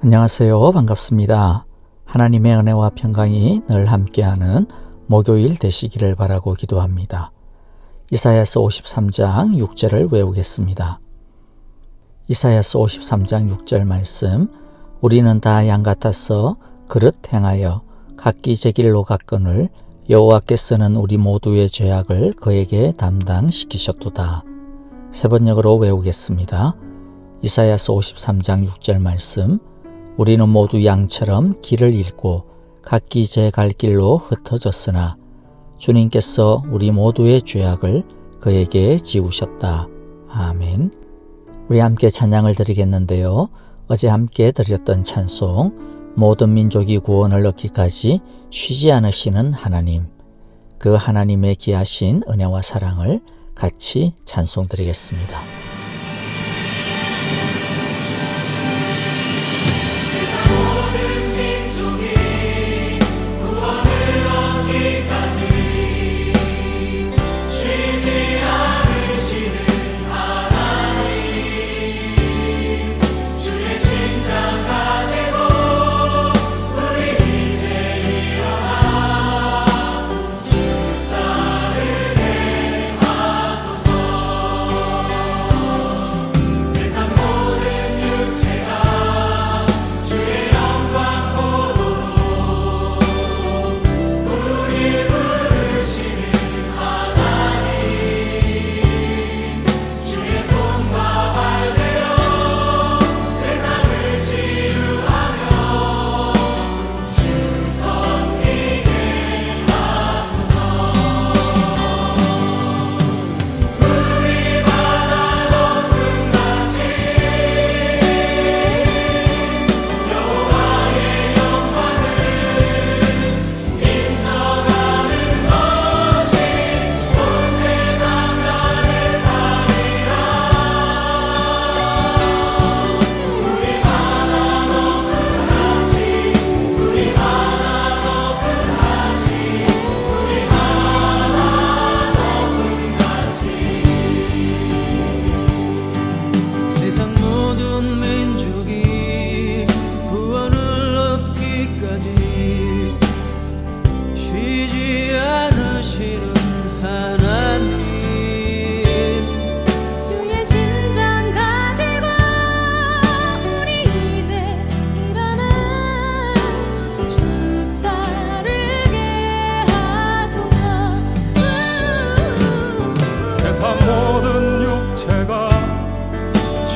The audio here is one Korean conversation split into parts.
안녕하세요. 반갑습니다. 하나님의 은혜와 평강이 늘 함께하는 목요일 되시기를 바라고 기도합니다. 이사야서 53장 6절을 외우겠습니다. 이사야서 53장 6절 말씀, 우리는 다 양 같아서 그릇 행하여 각기 제 길로 갔거늘 여호와께서는 우리 모두의 죄악을 그에게 담당시키셨도다. 세 번역으로 외우겠습니다. 이사야서 53장 6절 말씀, 우리는 모두 양처럼 길을 잃고 각기 제 갈 길로 흩어졌으나 주님께서 우리 모두의 죄악을 그에게 지우셨다. 아멘. 우리 함께 찬양을 드리겠는데요. 어제 함께 드렸던 찬송, 모든 민족이 구원을 얻기까지 쉬지 않으시는 하나님, 그 하나님의 귀하신 은혜와 사랑을 같이 찬송 드리겠습니다.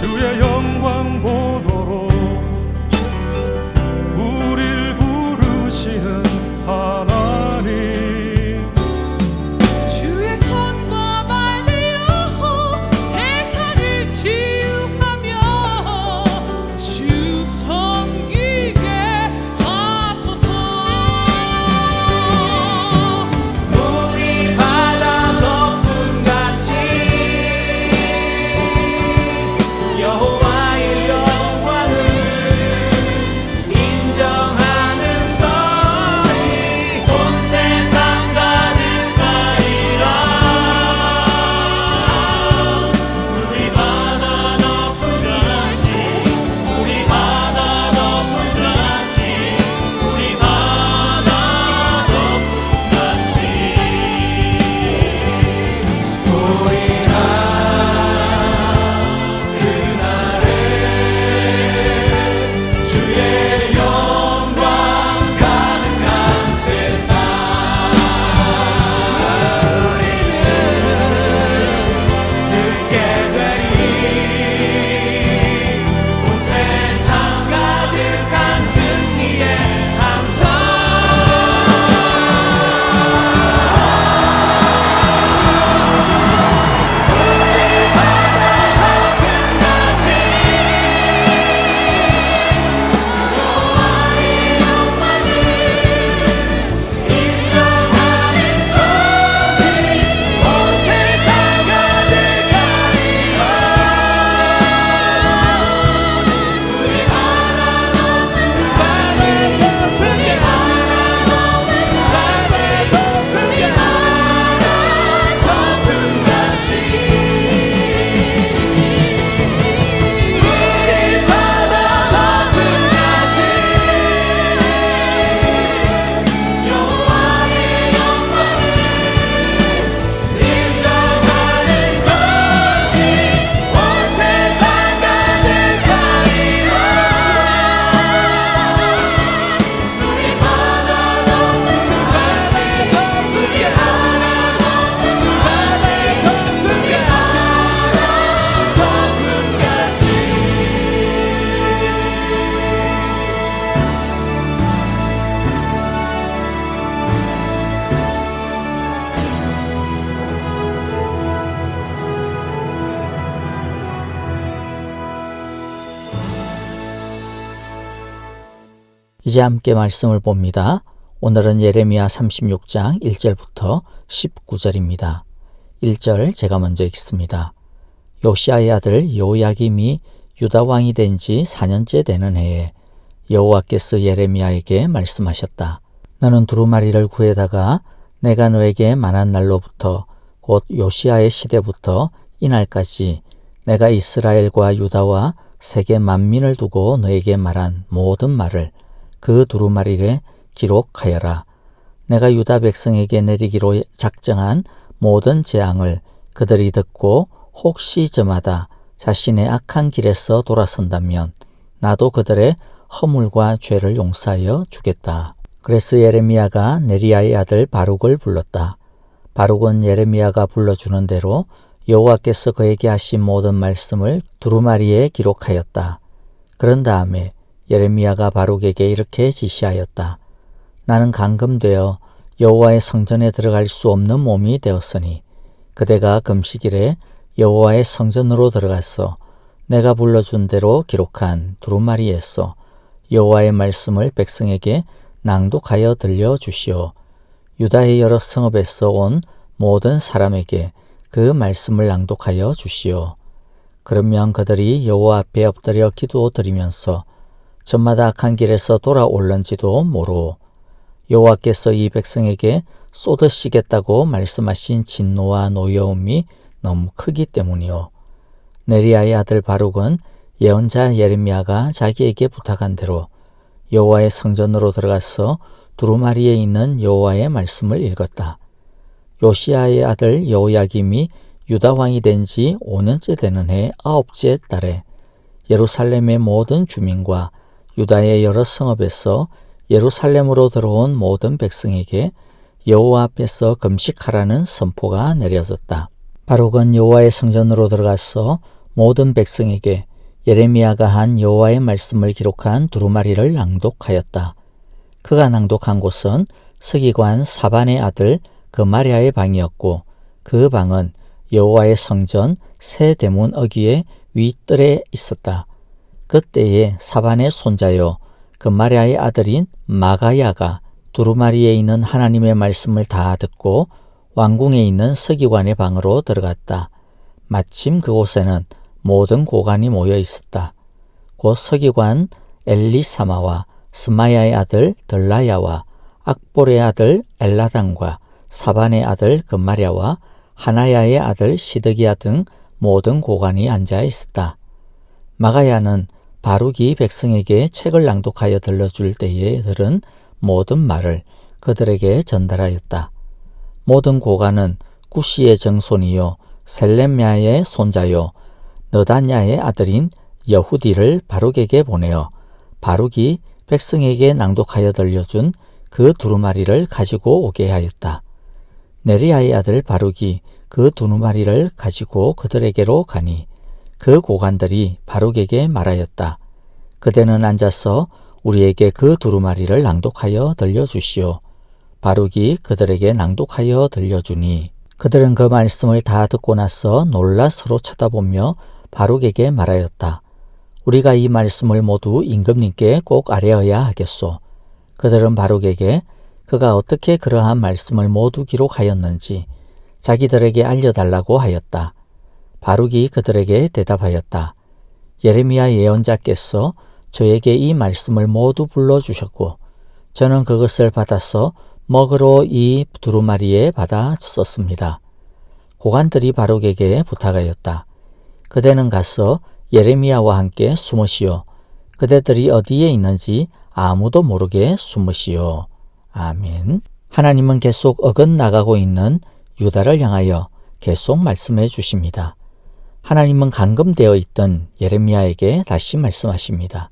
주의 영광 보도록 우릴 부르시는 이제 함께 말씀을 봅니다. 오늘은 예레미야 36장 1절부터 19절입니다. 1절 제가 먼저 읽습니다. 요시야의 아들 요야김이 유다 왕이 된 지 4년째 되는 해에 여호와께서 예레미야에게 말씀하셨다. 너는 두루마리를 구해다가 내가 너에게 말한 날로부터 곧 요시야의 시대부터 이날까지 내가 이스라엘과 유다와 세계 만민을 두고 너에게 말한 모든 말을 그 두루마리에 기록하여라. 내가 유다 백성에게 내리기로 작정한 모든 재앙을 그들이 듣고 혹시 저마다 자신의 악한 길에서 돌아선다면 나도 그들의 허물과 죄를 용서하여 주겠다. 그래서 예레미야가 네리야의 아들 바룩을 불렀다. 바룩은 예레미야가 불러주는 대로 여호와께서 그에게 하신 모든 말씀을 두루마리에 기록하였다. 그런 다음에 예레미야가 바룩에게 이렇게 지시하였다. 나는 감금되어 여호와의 성전에 들어갈 수 없는 몸이 되었으니 그대가 금식일에 여호와의 성전으로 들어가서 내가 불러준 대로 기록한 두루마리에서 여호와의 말씀을 백성에게 낭독하여 들려주시오. 유다의 여러 성읍에서 온 모든 사람에게 그 말씀을 낭독하여 주시오. 그러면 그들이 여호와 앞에 엎드려 기도드리면서 저마다 악한 길에서 돌아올는지도 모르오. 여호와께서 이 백성에게 쏟으시겠다고 말씀하신 진노와 노여움이 너무 크기 때문이오. 네리야의 아들 바룩은 예언자 예레미야가 자기에게 부탁한 대로 여호와의 성전으로 들어가서 두루마리에 있는 여호와의 말씀을 읽었다. 요시야의 아들 여호야김이 유다 왕이 된 지 5년째 되는 해 9째 달에 예루살렘의 모든 주민과 유다의 여러 성읍에서 예루살렘으로 들어온 모든 백성에게 여호와 앞에서 금식하라는 선포가 내려졌다. 바룩은 여호와의 성전으로 들어가서 모든 백성에게 예레미야가 한 여호와의 말씀을 기록한 두루마리를 낭독하였다. 그가 낭독한 곳은 서기관 사반의 아들 그마랴의 방이었고 그 방은 여호와의 성전 새 대문 어귀의 윗뜰에 있었다. 그때에 사반의 손자요 그마랴의 아들인 마가야가 두루마리에 있는 하나님의 말씀을 다 듣고 왕궁에 있는 서기관의 방으로 들어갔다. 마침 그곳에는 모든 고관이 모여 있었다. 곧 서기관 엘리사마와 스마야의 아들 들라야와 악볼의 아들 엘라단과 사반의 아들 금마랴와 하나야의 아들 시드기야 등 모든 고관이 앉아 있었다. 마가야는 바룩이 백성에게 책을 낭독하여 들려줄 때에 들은 모든 말을 그들에게 전달하였다. 모든 고관은 구시의 정손이요 셀렘야의 손자요 너다냐의 아들인 여후디를 바룩에게 보내어 바룩이 백성에게 낭독하여 들려준 그 두루마리를 가지고 오게 하였다. 네리야의 아들 바룩이 그 두루마리를 가지고 그들에게로 가니 그 고관들이 바룩에게 말하였다. 그대는 앉아서 우리에게 그 두루마리를 낭독하여 들려주시오. 바룩이 그들에게 낭독하여 들려주니 그들은 그 말씀을 다 듣고 나서 놀라 서로 쳐다보며 바룩에게 말하였다. 우리가 이 말씀을 모두 임금님께 꼭 아뢰어야 하겠소. 그들은 바룩에게 그가 어떻게 그러한 말씀을 모두 기록하였는지 자기들에게 알려달라고 하였다. 바룩이 그들에게 대답하였다. 예레미야 예언자께서 저에게 이 말씀을 모두 불러주셨고 저는 그것을 받아서 먹으러 이 두루마리에 받아 썼습니다. 고관들이 바룩에게 부탁하였다. 그대는 가서 예레미야와 함께 숨으시오. 그대들이 어디에 있는지 아무도 모르게 숨으시오. 아멘. 하나님은 계속 어긋나가고 있는 유다를 향하여 계속 말씀해 주십니다. 하나님은 감금되어 있던 예레미야에게 다시 말씀하십니다.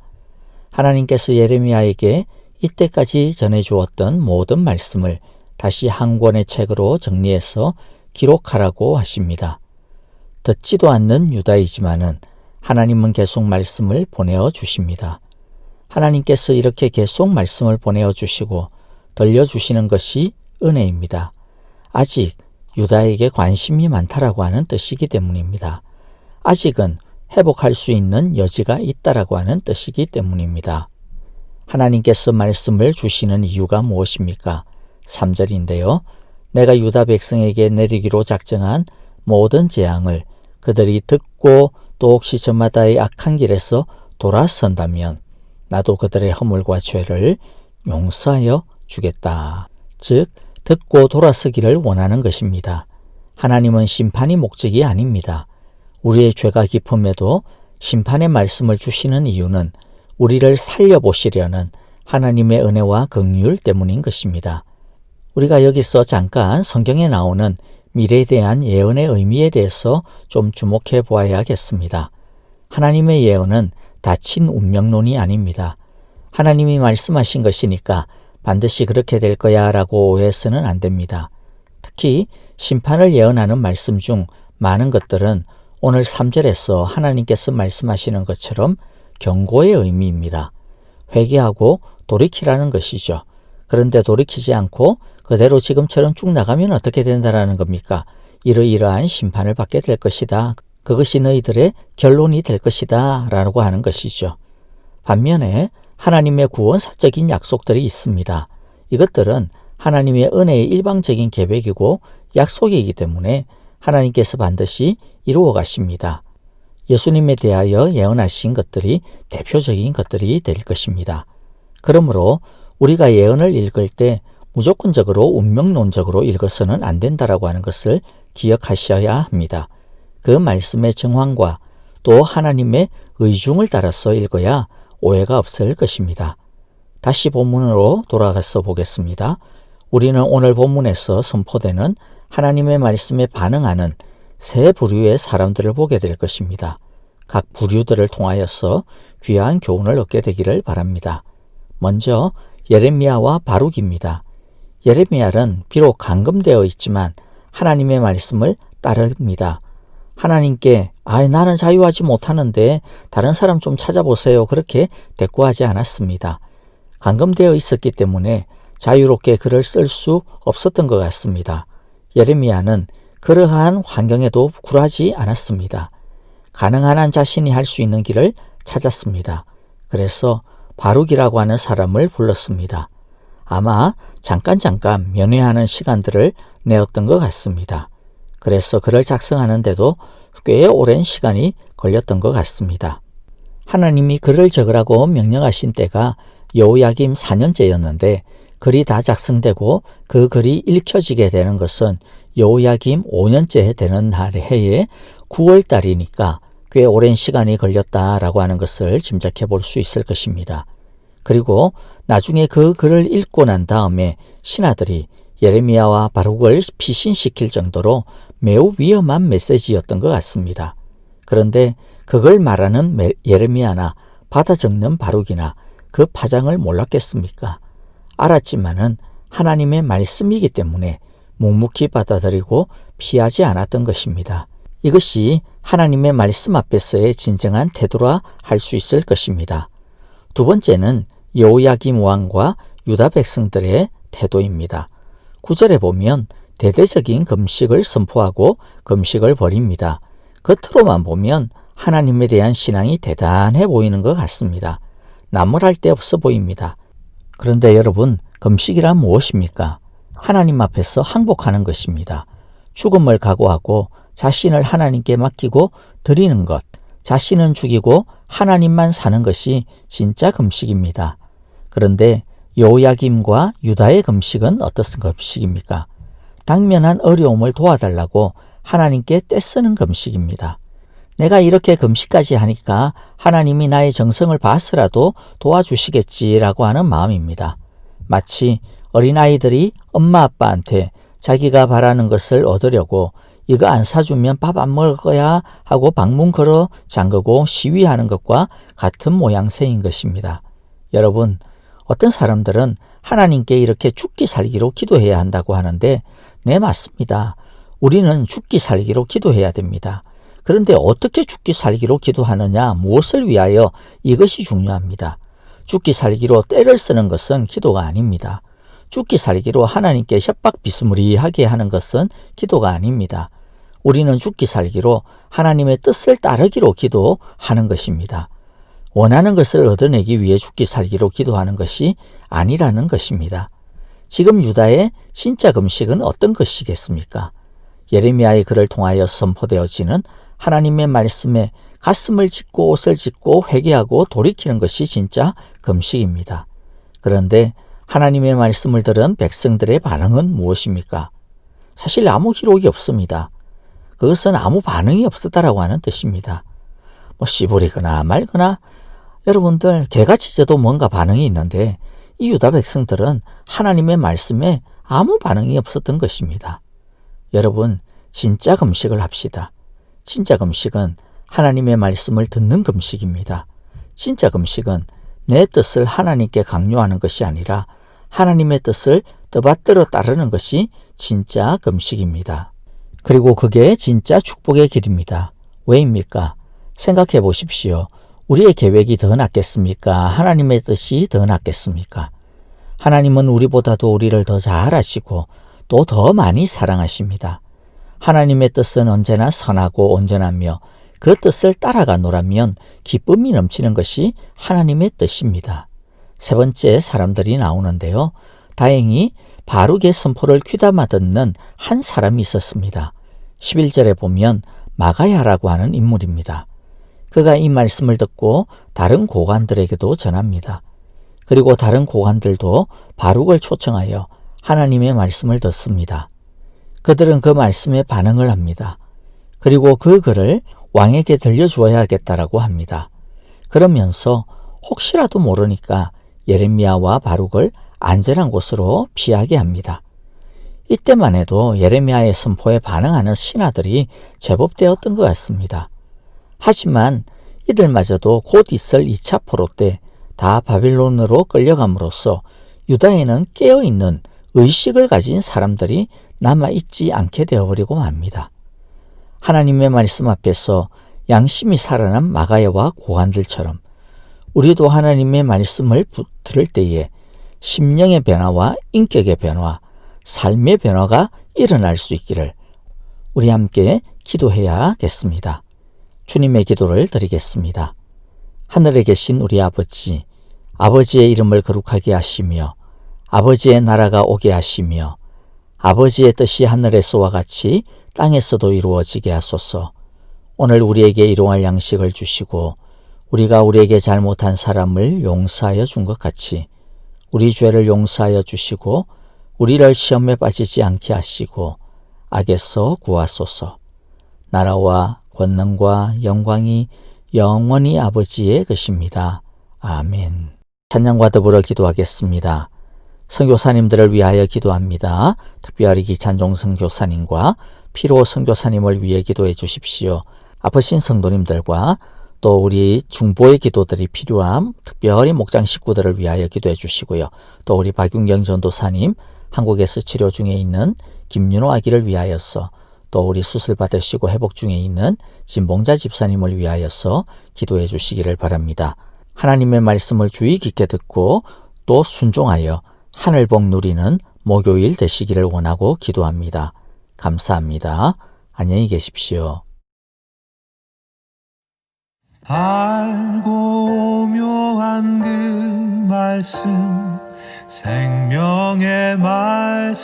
하나님께서 예레미야에게 이때까지 전해주었던 모든 말씀을 다시 한 권의 책으로 정리해서 기록하라고 하십니다. 듣지도 않는 유다이지만은 하나님은 계속 말씀을 보내어 주십니다. 하나님께서 이렇게 계속 말씀을 보내어 주시고 들려주시는 것이 은혜입니다. 아직 유다에게 관심이 많다라고 하는 뜻이기 때문입니다. 아직은 회복할 수 있는 여지가 있다라고 하는 뜻이기 때문입니다. 하나님께서 말씀을 주시는 이유가 무엇입니까? 3절인데요. 내가 유다 백성에게 내리기로 작정한 모든 재앙을 그들이 듣고 또 혹시 저마다의 악한 길에서 돌아선다면 나도 그들의 허물과 죄를 용서하여 주겠다. 즉 듣고 돌아서기를 원하는 것입니다. 하나님은 심판이 목적이 아닙니다. 우리의 죄가 깊음에도 심판의 말씀을 주시는 이유는 우리를 살려보시려는 하나님의 은혜와 긍휼 때문인 것입니다. 우리가 여기서 잠깐 성경에 나오는 미래에 대한 예언의 의미에 대해서 좀 주목해 보아야겠습니다. 하나님의 예언은 닫힌 운명론이 아닙니다. 하나님이 말씀하신 것이니까 반드시 그렇게 될 거야 라고 오해해서는 안 됩니다. 특히 심판을 예언하는 말씀 중 많은 것들은 오늘 3절에서 하나님께서 말씀하시는 것처럼 경고의 의미입니다. 회개하고 돌이키라는 것이죠. 그런데 돌이키지 않고 그대로 지금처럼 쭉 나가면 어떻게 된다라는 겁니까? 이러이러한 심판을 받게 될 것이다. 그것이 너희들의 결론이 될 것이다 라고 하는 것이죠. 반면에 하나님의 구원사적인 약속들이 있습니다. 이것들은 하나님의 은혜의 일방적인 계획이고 약속이기 때문에 하나님께서 반드시 이루어 가십니다. 예수님에 대하여 예언하신 것들이 대표적인 것들이 될 것입니다. 그러므로 우리가 예언을 읽을 때 무조건적으로 운명론적으로 읽어서는 안 된다라고 하는 것을 기억하셔야 합니다. 그 말씀의 정황과 또 하나님의 의중을 따라서 읽어야 오해가 없을 것입니다. 다시 본문으로 돌아가서 보겠습니다. 우리는 오늘 본문에서 선포되는 하나님의 말씀에 반응하는 세 부류의 사람들을 보게 될 것입니다. 각 부류들을 통하여서 귀한 교훈을 얻게 되기를 바랍니다. 먼저 예레미야와 바룩입니다. 예레미야는 비록 감금되어 있지만 하나님의 말씀을 따릅니다. 하나님께 나는 자유하지 못하는데 다른 사람 좀 찾아보세요. 그렇게 대꾸하지 않았습니다. 감금되어 있었기 때문에 자유롭게 글을 쓸 수 없었던 것 같습니다. 예레미야는 그러한 환경에도 굴하지 않았습니다. 가능한 한 자신이 할 수 있는 길을 찾았습니다. 그래서 바룩이라고 하는 사람을 불렀습니다. 아마 잠깐 면회하는 시간들을 내었던 것 같습니다. 그래서 글을 작성하는데도 꽤 오랜 시간이 걸렸던 것 같습니다. 하나님이 글을 적으라고 명령하신 때가 여호야김 4년째였는데 글이 다 작성되고 그 글이 읽혀지게 되는 것은 여호야김 5년째 되는 해에 9월 달이니까 꽤 오랜 시간이 걸렸다라고 하는 것을 짐작해 볼 수 있을 것입니다. 그리고 나중에 그 글을 읽고 난 다음에 신하들이 예레미야와 바룩을 피신시킬 정도로 매우 위험한 메시지였던 것 같습니다. 그런데 그걸 말하는 예레미야나 받아 적는 바룩이나 그 파장을 몰랐겠습니까? 알았지만은 하나님의 말씀이기 때문에 묵묵히 받아들이고 피하지 않았던 것입니다. 이것이 하나님의 말씀 앞에서의 진정한 태도라 할 수 있을 것입니다. 두 번째는 여호야김 왕과 유다 백성들의 태도입니다. 9절에 보면 대대적인 금식을 선포하고 금식을 벌입니다. 겉으로만 보면 하나님에 대한 신앙이 대단해 보이는 것 같습니다. 나무랄 데 없어 보입니다. 그런데 여러분, 금식이란 무엇입니까? 하나님 앞에서 항복하는 것입니다. 죽음을 각오하고 자신을 하나님께 맡기고 드리는 것, 자신은 죽이고 하나님만 사는 것이 진짜 금식입니다. 그런데 여호야김과 유다의 금식은 어떤 금식입니까? 당면한 어려움을 도와달라고 하나님께 떼쓰는 금식입니다. 내가 이렇게 금식까지 하니까 하나님이 나의 정성을 봐서라도 도와주시겠지라고 하는 마음입니다. 마치 어린아이들이 엄마 아빠한테 자기가 바라는 것을 얻으려고 이거 안 사주면 밥 안 먹을 거야 하고 방문 걸어 잠그고 시위하는 것과 같은 모양새인 것입니다. 여러분, 어떤 사람들은 하나님께 이렇게 죽기 살기로 기도해야 한다고 하는데 네, 맞습니다. 우리는 죽기 살기로 기도해야 됩니다. 그런데 어떻게 죽기 살기로 기도하느냐, 무엇을 위하여, 이것이 중요합니다. 죽기 살기로 때를 쓰는 것은 기도가 아닙니다. 죽기 살기로 하나님께 협박 비스무리하게 하는 것은 기도가 아닙니다. 우리는 죽기 살기로 하나님의 뜻을 따르기로 기도하는 것입니다. 원하는 것을 얻어내기 위해 죽기 살기로 기도하는 것이 아니라는 것입니다. 지금 유다의 진짜 금식은 어떤 것이겠습니까? 예레미야의 글을 통하여 선포되어지는 하나님의 말씀에 가슴을 찢고 옷을 찢고 회개하고 돌이키는 것이 진짜 금식입니다. 그런데 하나님의 말씀을 들은 백성들의 반응은 무엇입니까? 사실 아무 기록이 없습니다. 그것은 아무 반응이 없었다라고 하는 뜻입니다. 씨부리거나 말거나 여러분들 개가 짖어도 뭔가 반응이 있는데 이 유다 백성들은 하나님의 말씀에 아무 반응이 없었던 것입니다. 여러분, 진짜 금식을 합시다. 진짜 금식은 하나님의 말씀을 듣는 금식입니다. 진짜 금식은 내 뜻을 하나님께 강요하는 것이 아니라 하나님의 뜻을 떠받들어 따르는 것이 진짜 금식입니다. 그리고 그게 진짜 축복의 길입니다. 왜입니까? 생각해 보십시오. 우리의 계획이 더 낫겠습니까? 하나님의 뜻이 더 낫겠습니까? 하나님은 우리보다도 우리를 더 잘 아시고 또 더 많이 사랑하십니다. 하나님의 뜻은 언제나 선하고 온전하며 그 뜻을 따라가노라면 기쁨이 넘치는 것이 하나님의 뜻입니다. 세 번째 사람들이 나오는데요. 다행히 바룩의 선포를 귀담아 듣는 한 사람이 있었습니다. 11절에 보면 마가야라고 하는 인물입니다. 그가 이 말씀을 듣고 다른 고관들에게도 전합니다. 그리고 다른 고관들도 바룩을 초청하여 하나님의 말씀을 듣습니다. 그들은 그 말씀에 반응을 합니다. 그리고 그 글을 왕에게 들려주어야겠다라고 합니다. 그러면서 혹시라도 모르니까 예레미야와 바룩을 안전한 곳으로 피하게 합니다. 이때만 해도 예레미야의 선포에 반응하는 신하들이 제법 되었던 것 같습니다. 하지만 이들마저도 곧 있을 2차 포로 때 다 바빌론으로 끌려감으로써 유다에는 깨어있는 의식을 가진 사람들이 남아있지 않게 되어버리고 맙니다. 하나님의 말씀 앞에서 양심이 살아난 마가야와 고관들처럼 우리도 하나님의 말씀을 들을 때에 심령의 변화와 인격의 변화, 삶의 변화가 일어날 수 있기를 우리 함께 기도해야겠습니다. 주님의 기도를 드리겠습니다. 하늘에 계신 우리 아버지, 아버지의 이름을 거룩하게 하시며 아버지의 나라가 오게 하시며 아버지의 뜻이 하늘에서와 같이 땅에서도 이루어지게 하소서. 오늘 우리에게 일용할 양식을 주시고 우리가 우리에게 잘못한 사람을 용서하여 준 것 같이 우리 죄를 용서하여 주시고 우리를 시험에 빠지지 않게 하시고 악에서 구하소서. 나라와 권능과 영광이 영원히 아버지의 것입니다. 아멘. 찬양과 더불어 기도하겠습니다. 선교사님들을 위하여 기도합니다. 특별히 기찬종 선교사님과 피로 선교사님을 위해 기도해 주십시오. 아프신 성도님들과 또 우리 중보의 기도들이 필요한 특별히 목장 식구들을 위하여 기도해 주시고요. 또 우리 박윤경 전도사님, 한국에서 치료 중에 있는 김윤호 아기를 위하여서 또 우리 수술 받으시고 회복 중에 있는 진봉자 집사님을 위하여서 기도해 주시기를 바랍니다. 하나님의 말씀을 주의 깊게 듣고 또 순종하여 하늘복 누리는 목요일 되시기를 원하고 기도합니다. 감사합니다. 안녕히 계십시오. 밝고 묘한 그 말씀, 생명의 말씀은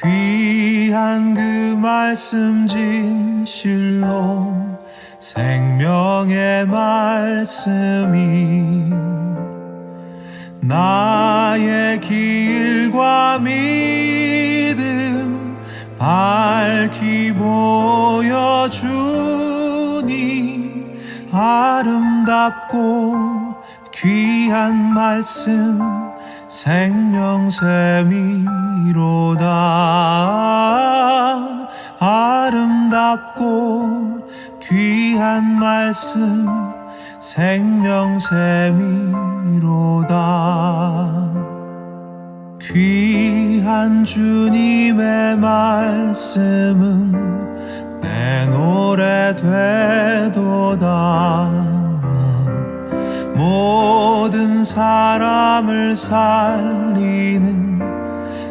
귀한 그 말씀 진실로 생명의 말씀이 나의 길과 믿음 밝히 보여주니 아름답고 귀한 말씀 생명샘이로다. 아름답고 귀한 말씀 생명샘이로다. 귀한 주님의 말씀은 내 노래 되도다. 모든 사람을 살리는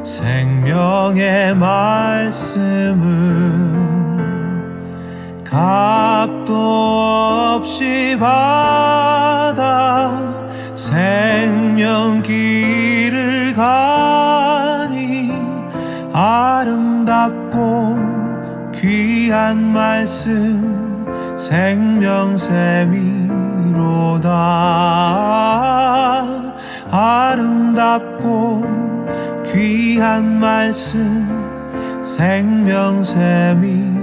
생명의 말씀은 값도 없이 받아 생명길을 가니 아름답고 귀한 말씀 생명샘이로다. 아름답고 귀한 말씀 생명샘이로다.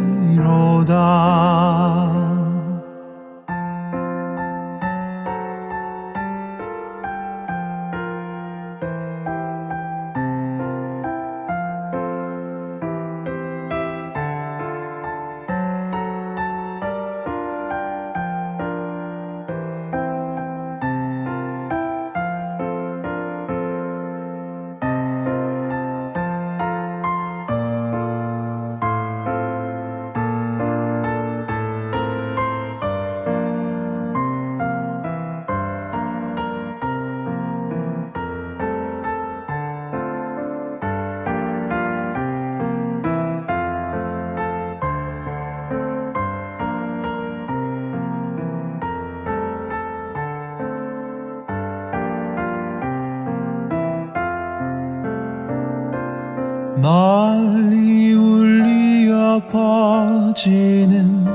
널리 울리어 퍼지는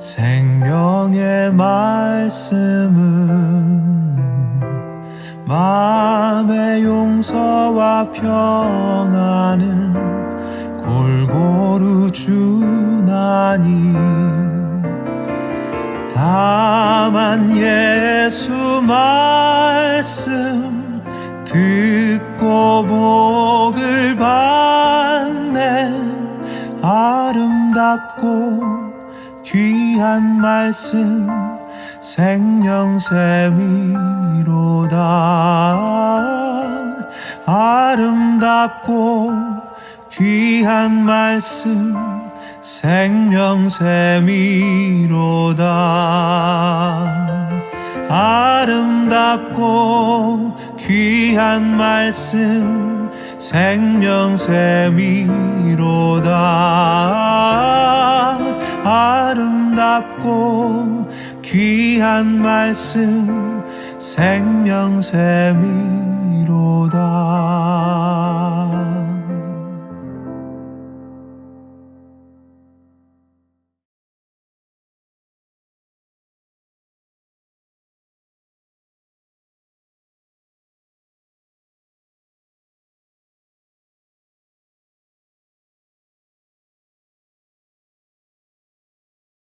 생명의 말씀은 마음의 용서와 평안을 골고루 주나니 다만 예수 말씀 듣고 복을 받네. 아름답고 귀한 말씀 생명샘이로다. 아름답고 귀한 말씀 생명샘이로다. 아름답고 귀한 말씀 생명샘이로다. 아름답고 귀한 말씀 생명샘이로다.